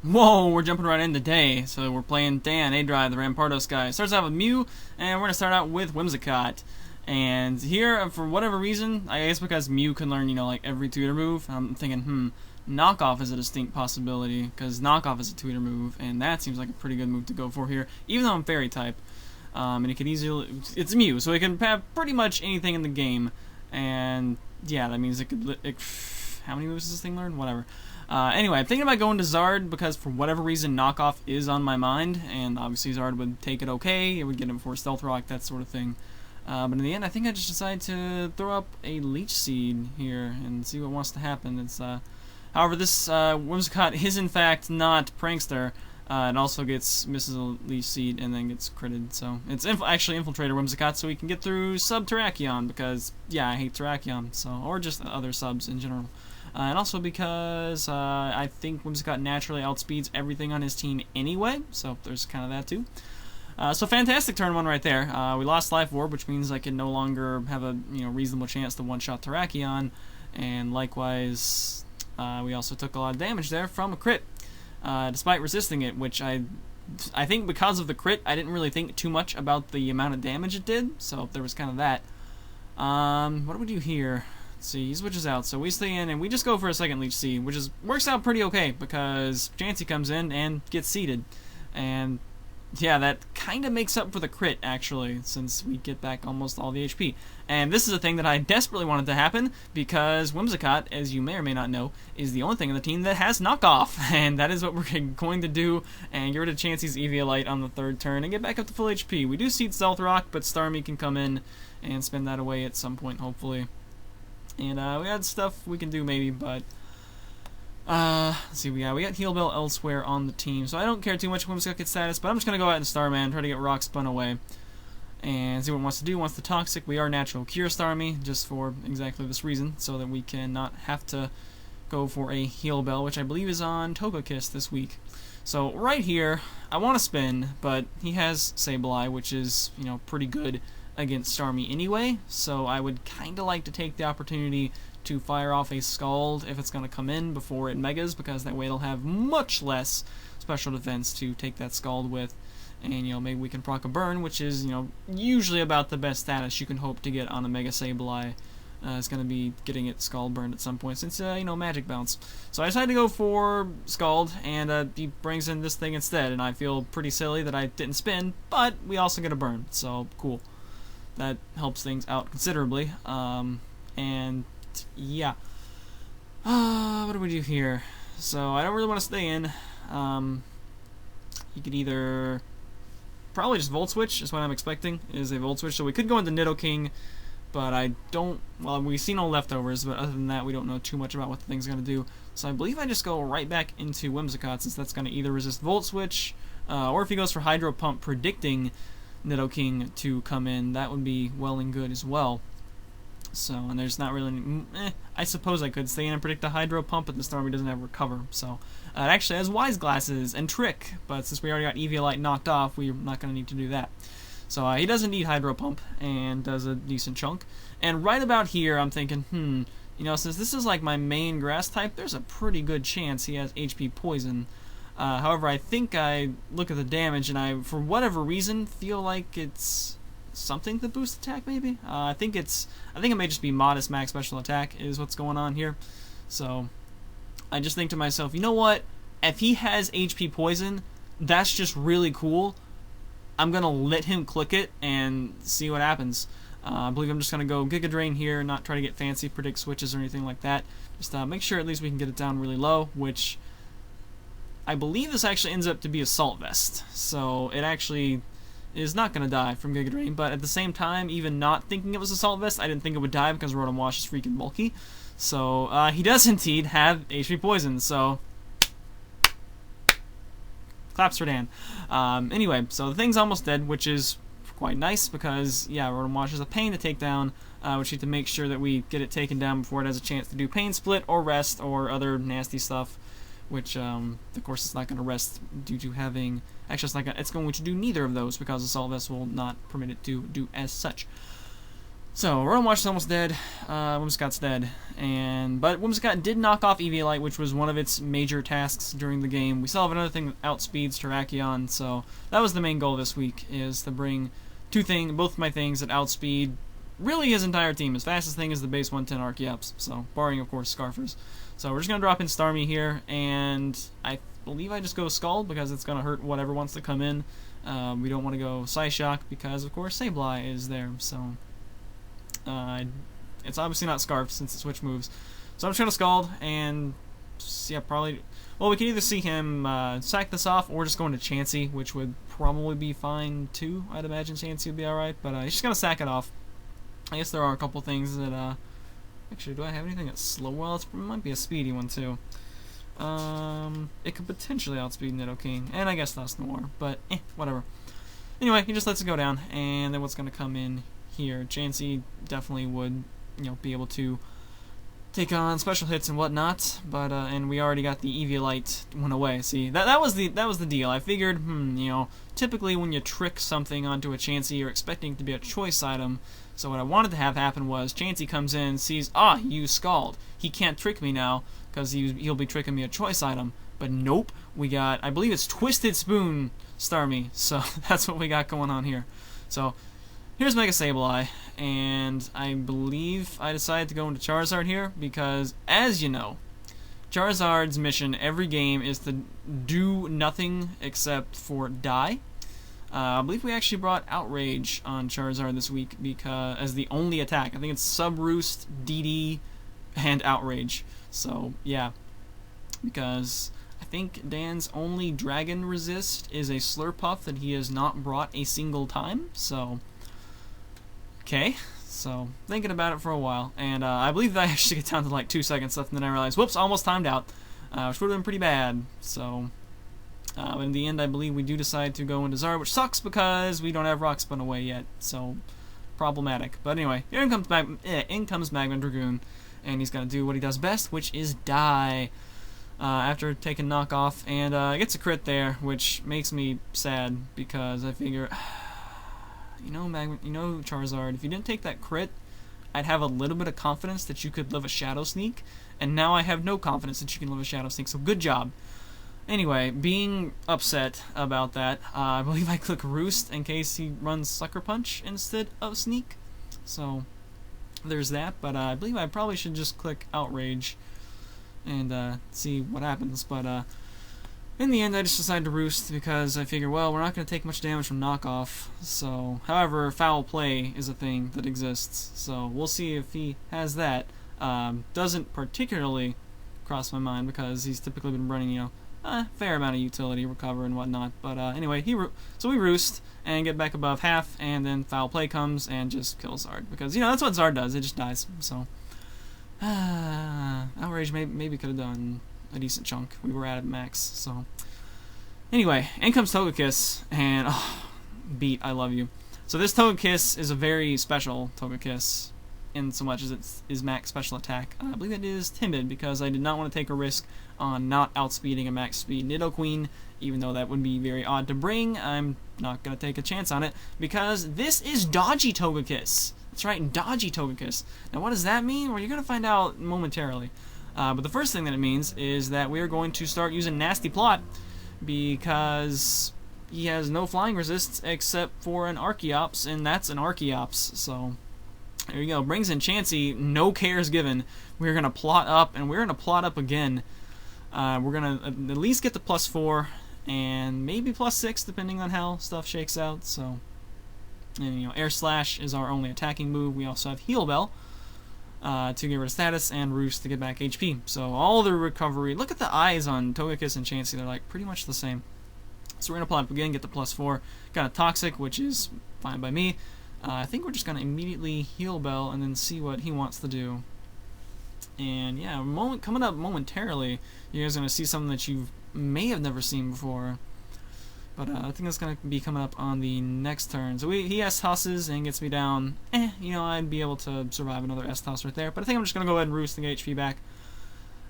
Whoa, we're jumping right in today. So we're playing Dan, aDrive, the Rampardos guy. Starts out with Mew, and we're going to start out with Whimsicott. And here, for whatever reason, I guess because Mew can learn, like every tutor move, I'm thinking, knockoff is a distinct possibility, because knockoff is a tutor move, and that seems like a pretty good move to go for here, even though I'm fairy type. And it can easily, it's Mew, so it can have pretty much anything in the game. And yeah, that means how many moves does this thing learn? Whatever. Anyway, I'm thinking about going to Zard because for whatever reason knockoff is on my mind, and obviously Zard would take it okay, it would get him before Stealth Rock, that sort of thing. But in the end, I think I just decided to throw up a Leech Seed here and see what wants to happen. However, this Whimsicott is in fact not Prankster. It also misses a Leech Seed and then gets critted. So it's actually Infiltrator Whimsicott, so we can get through sub Terrakion because yeah, I hate Terrakion. Or just other subs in general. And also because I think Whimsicott naturally outspeeds everything on his team anyway, so there's kind of that too. So fantastic turn one right there. We lost Life Orb, which means I can no longer have a reasonable chance to one-shot Terrakion, and likewise we also took a lot of damage there from a crit, despite resisting it, which I think because of the crit, I didn't really think too much about the amount of damage it did, so there was kind of that. What do we do here? Let's see, he switches out, so we stay in and we just go for a second Leech Seed, which works out pretty okay because Chansey comes in and gets seeded, and yeah, that kind of makes up for the crit actually, since we get back almost all the HP. And this is a thing that I desperately wanted to happen because Whimsicott, as you may or may not know, is the only thing on the team that has knockoff, and that is what we're going to do and get rid of Chansey's Eviolite on the third turn and get back up to full HP. We do seed Stealth Rock, but Starmie can come in and spend that away at some point, hopefully. And we had stuff we can do maybe, but let's see, we got Heal Bell elsewhere on the team, so I don't care too much Whimsicott's status, but I'm just gonna go out and Starman, try to get Rock spun away, and see what it wants to do. Wants the Toxic. We are Natural Cure Starmie, just for exactly this reason, so that we can not have to go for a Heal Bell, which I believe is on Togekiss this week. So right here, I want to spin, but he has Sableye, which is pretty good against Starmie anyway, so I would kind of like to take the opportunity to fire off a Scald if it's going to come in before it Megas, because that way it'll have much less special defense to take that Scald with, and maybe we can proc a Burn, which is usually about the best status you can hope to get on a Mega Sableye. It's going to be getting it Scald burned at some point since Magic Bounce. So I decided to go for Scald, and he brings in this thing instead, and I feel pretty silly that I didn't spin, but we also get a Burn, so cool. That helps things out considerably. And yeah. What do we do here? So I don't really want to stay in. You could either probably just Volt Switch is what I'm expecting, is a Volt Switch. So we could go into Nidoking, but I don't, well, we've seen no leftovers, but other than that we don't know too much about what the thing's going to do. So I believe I just go right back into Whimsicott, since that's going to either resist Volt Switch, or if he goes for Hydro Pump predicting Nidoking to come in, that would be well and good as well. So, and there's not really I suppose I could stay in and predict the Hydro Pump, but the Starmie doesn't have Recover, so it actually has Wise Glasses and Trick, but since we already got Eviolite knocked off, we're not going to need to do that. So he doesn't need Hydro Pump, and does a decent chunk. And right about here, I'm thinking, since this is like my main Grass type, there's a pretty good chance he has HP Poison. However, I think I look at the damage, and I, for whatever reason, feel like it's something to boost attack, maybe? I think it may just be modest max special attack is what's going on here. So I just think to myself, you know what? If he has HP Poison, that's just really cool. I'm going to let him click it and see what happens. I believe I'm just going to go Giga Drain here, not try to get fancy predict switches or anything like that. Just make sure at least we can get it down really low, which I believe this actually ends up to be Assault Vest. So it actually is not going to die from Giga Drain, but at the same time, even not thinking it was Assault Vest, I didn't think it would die because Rotom-Wash is freaking bulky. So he does indeed have HP Poison, so claps for Dan. Anyway, so the thing's almost dead, which is quite nice because, yeah, Rotom-Wash is a pain to take down. We need to make sure that we get it taken down before it has a chance to do Pain Split or Rest or other nasty stuff, which, of course, it's not going to rest due to having... Actually, it's going to do neither of those because Assault Vest will not permit it to do as such. So, Rotom-Wash is almost dead, Whimsicott's dead, but Whimsicott did knock off Eviolite, which was one of its major tasks during the game. We still have another thing that outspeeds Terrakion, so that was the main goal this week, is to bring both my things that outspeed really his entire team. His fastest thing is the base 110 Archeops, so, barring, of course, Scarfers. So, we're just going to drop in Starmie here, and I believe I just go Scald, because it's going to hurt whatever wants to come in. We don't want to go Psyshock, because, of course, Sableye is there, so... it's obviously not Scarf since the switch moves. So I'm just gonna Scald and yeah, probably. Well, we can either see him sack this off or just go into Chansey, which would probably be fine too. I'd imagine Chansey would be alright, but he's just gonna sack it off. I guess there are a couple things that actually, do I have anything that's slow? Well, it might be a speedy one too. It could potentially outspeed Nidoqueen, and I guess that's Noir, but whatever. Anyway, he just lets it go down, and then what's gonna come in here? Chansey definitely would, be able to take on special hits and whatnot, but and we already got the Eviolite one away. See, that was the deal. I figured, typically when you trick something onto a Chansey, you're expecting it to be a choice item. So what I wanted to have happen was Chansey comes in, sees, you Scald. He can't trick me now because he'll be tricking me a choice item. But nope, we got, I believe it's Twisted Spoon Starmie. So that's what we got going on here. So here's Mega Sableye, and I believe I decided to go into Charizard here because, as you know, Charizard's mission every game is to do nothing except for die. I believe we actually brought Outrage on Charizard this week because as the only attack. I think it's Sub Roost, DD, and Outrage. So yeah, because I think Dan's only Dragon Resist is a Slurpuff that he has not brought a single time. So okay, so thinking about it for a while, and I believe that I actually get down to like 2 seconds left, and then I realized, whoops, almost timed out, which would have been pretty bad. So, but in the end, I believe we do decide to go into Zard, which sucks because we don't have Rock Spun away yet, so problematic. But anyway, here in comes Magma Dragoon, and he's gonna do what he does best, which is die. After taking knockoff, and gets a crit there, which makes me sad because I figure. Charizard, if you didn't take that crit, I'd have a little bit of confidence that you could live a Shadow Sneak, and now I have no confidence that you can live a Shadow Sneak, so good job. Anyway, being upset about that, I believe I click Roost in case he runs Sucker Punch instead of Sneak, so there's that, but I believe I probably should just click Outrage and see what happens, but in the end, I just decided to Roost because I figure, well, we're not going to take much damage from knockoff. So, however, Foul Play is a thing that exists. So, we'll see if he has that. Doesn't particularly cross my mind because he's typically been running, a fair amount of utility, recover and whatnot. But anyway, so we Roost and get back above half, and then Foul Play comes and just kills Zard because that's what Zard does. It just dies. So, Outrage maybe could have done a decent chunk. We were at max, so anyway, in comes Togekiss, and beat, I love you. So this Togekiss is a very special Togekiss in so much as it is max special attack. I believe it is timid because I did not want to take a risk on not outspeeding a max speed Nidoqueen, even though that would be very odd to bring. I'm not going to take a chance on it because this is dodgy Togekiss. That's right, dodgy Togekiss. Now what does that mean? Well, you're going to find out momentarily. But the first thing that it means is that we are going to start using Nasty Plot because he has no flying resists except for an Archeops, and that's an Archeops. So there you go. Brings in Chansey, no cares given. We're going to plot up, and we're going to plot up again. We're going to at least get to +4 and maybe +6 depending on how stuff shakes out. So, and, Air Slash is our only attacking move. We also have Heal Bell to get rid of status, and Roost to get back HP. So all the recovery. Look at the eyes on Togekiss and Chansey. They're like pretty much the same. So we're going to plot up again, get the +4. Got a Toxic, which is fine by me. I think we're just going to immediately Heal Bell and then see what he wants to do. And yeah, coming up momentarily, you guys are going to see something that you may have never seen before. But I think that's going to be coming up on the next turn. So he S-tosses and gets me down. I'd be able to survive another S-toss right there. But I think I'm just going to go ahead and Roost and get HP back.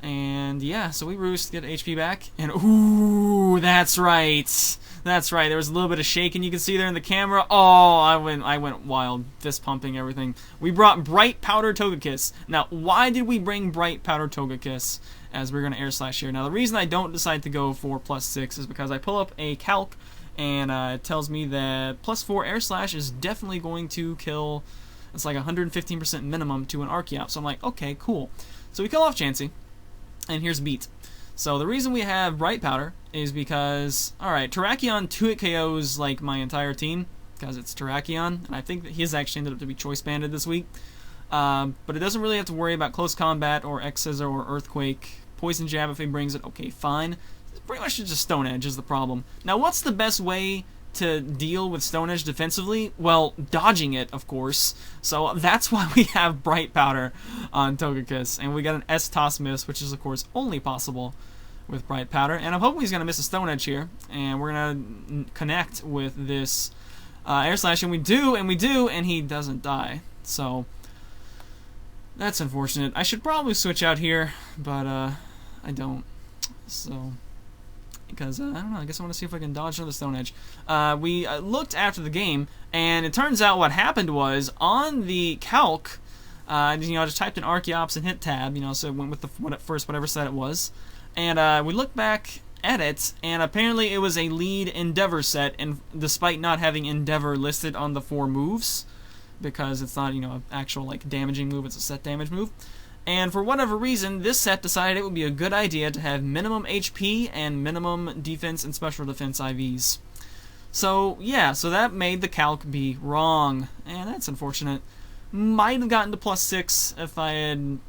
And yeah, so we Roost, get HP back. And ooh, that's right. That's right. There was a little bit of shaking you can see there in the camera. Oh, I went wild, fist pumping everything. We brought Bright Powder Togekiss. Now, why did we bring Bright Powder Togekiss? As we're gonna Air Slash here. Now, the reason I don't decide to go for +6 is because I pull up a calc, and it tells me that +4 Air Slash is definitely going to kill. It's like 115% minimum to an Archeops. So I'm like, okay, cool. So we kill off Chansey, and here's Beat. So the reason we have Bright Powder is because, alright, Terrakion 2-hit KOs like my entire team, because it's Terrakion, and I think that his actually ended up to be choice banded this week. But it doesn't really have to worry about close combat or X-Scissor or Earthquake. Poison Jab if he brings it, okay, fine. Pretty much just Stone Edge is the problem. Now, what's the best way to deal with Stone Edge defensively? Well, dodging it, of course. So that's why we have Bright Powder on Togekiss. And we got an S-Toss miss, which is, of course, only possible with Bright Powder. And I'm hoping he's going to miss a Stone Edge here. And we're going to connect with this Air Slash. And we do, and he doesn't die. So that's unfortunate. I should probably switch out here, but I don't. So because, I don't know, I guess I want to see if I can dodge another Stone Edge. We looked after the game, and it turns out what happened was, on the calc, I just typed in Archeops and hit tab, so it went with the first whatever set it was, and we looked back at it, and apparently it was a lead Endeavor set, and despite not having Endeavor listed on the 4 moves, because it's not, an actual, damaging move, it's a set damage move. And for whatever reason, this set decided it would be a good idea to have minimum HP and minimum defense and special defense IVs. So, yeah, so that made the calc be wrong. And that's unfortunate. Might have gotten to +6 if I had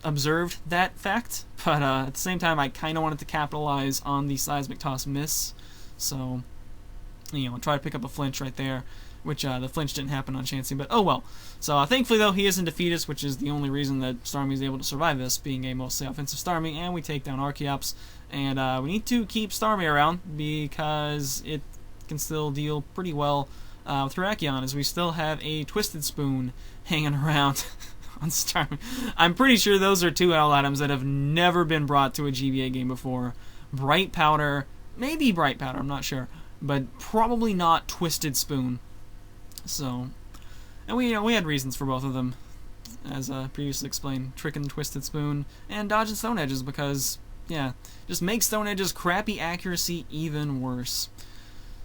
observed that fact. But at the same time, I kind of wanted to capitalize on the Seismic Toss miss. So, try to pick up a flinch right there. Which the flinch didn't happen on Chansey, but oh well. So thankfully, though, he isn't defeated, which is the only reason that Starmie is able to survive this, being a mostly offensive Starmie, and we take down Archeops. And we need to keep Starmie around, because it can still deal pretty well with Terrakion, as we still have a Twisted Spoon hanging around on Starmie. I'm pretty sure those are 2 L items that have never been brought to a GBA game before. Bright Powder, maybe Bright Powder, I'm not sure, but probably not Twisted Spoon. So, and we had reasons for both of them, as previously explained. Trick and Twisted Spoon, and dodging Stone Edges, because, yeah, just makes Stone Edges' crappy accuracy even worse.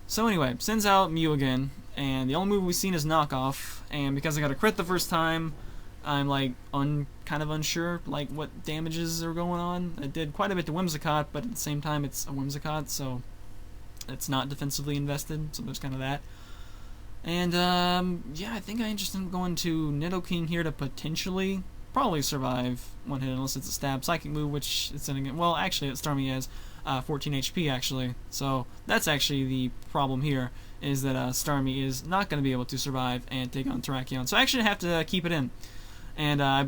So anyway, sends out Mew again, and the only move we've seen is Knockoff, and because I got a crit the first time, I'm, kind of unsure, what damages are going on. It did quite a bit to Whimsicott, but at the same time, it's a Whimsicott, so it's not defensively invested, so there's kind of that. And, yeah, I think I just am going to Nidoqueen here to potentially probably survive one hit, unless it's a stab psychic move, which it's in again. Well, actually, Starmie has 14 HP, actually. So that's actually the problem here, is that Starmie is not going to be able to survive and take on Terrakion. So I actually have to keep it in. And I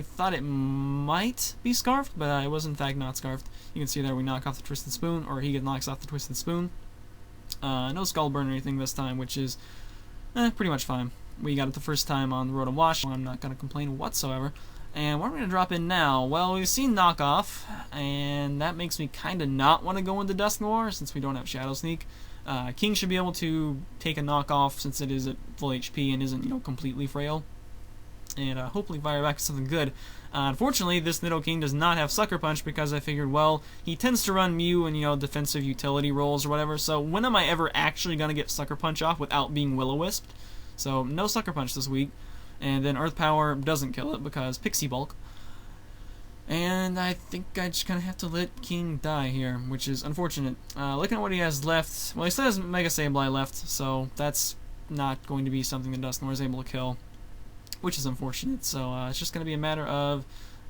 thought it might be Scarfed, but it was in fact not Scarfed. You can see there we knock off the Twisted Spoon, or he knocks off the Twisted Spoon. No Skull Burn or anything this time, which is pretty much fine. We got it the first time on the Rotom-Wash, so I'm not going to complain whatsoever. And what are we going to drop in now? Well, we've seen Knockoff, and that makes me kind of not want to go into Dusk Noir, since we don't have Shadow Sneak. King should be able to take a Knockoff, since it is at full HP and isn't, completely frail. And hopefully fire back something good. Unfortunately, this Nidoqueen does not have Sucker Punch, because I figured, well, he tends to run Mew in, defensive utility roles or whatever, so when am I ever actually going to get Sucker Punch off without being Will-O-Wisp? So, no Sucker Punch this week. And then Earth Power doesn't kill it, because Pixie Bulk. And I think I just kind of have to let King die here, which is unfortunate. Looking at what he has left, well, he still has Mega Sableye left, so that's not going to be something that Dusknoir is able to kill, which is unfortunate. So it's just going to be a matter of,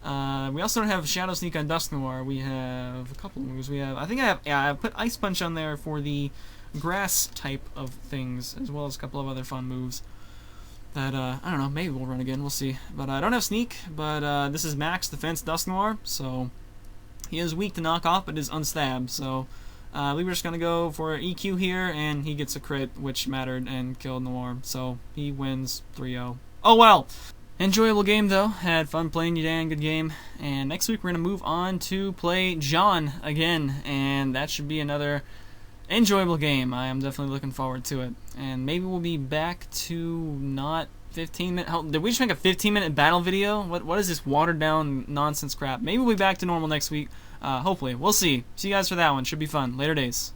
we also don't have Shadow Sneak on Dusknoir. We have a couple of moves. I put Ice Punch on there for the grass type of things, as well as a couple of other fun moves that, I don't know, maybe we'll run again, we'll see. But I don't have Sneak, but this is Max Defense Dusknoir, so he is weak to knock off, but is unstabbed, so we were just going to go for EQ here, and he gets a crit, which mattered, and killed Noir, so he wins 3-0. Oh well! Enjoyable game, though. Had fun playing you, Dan. Good game. And next week we're going to move on to play John again, and that should be another enjoyable game. I am definitely looking forward to it. And maybe we'll be back to not 15-minute... Did we just make a 15-minute battle video? What is this watered-down nonsense crap? Maybe we'll be back to normal next week. Hopefully. We'll see. See you guys for that one. Should be fun. Later days.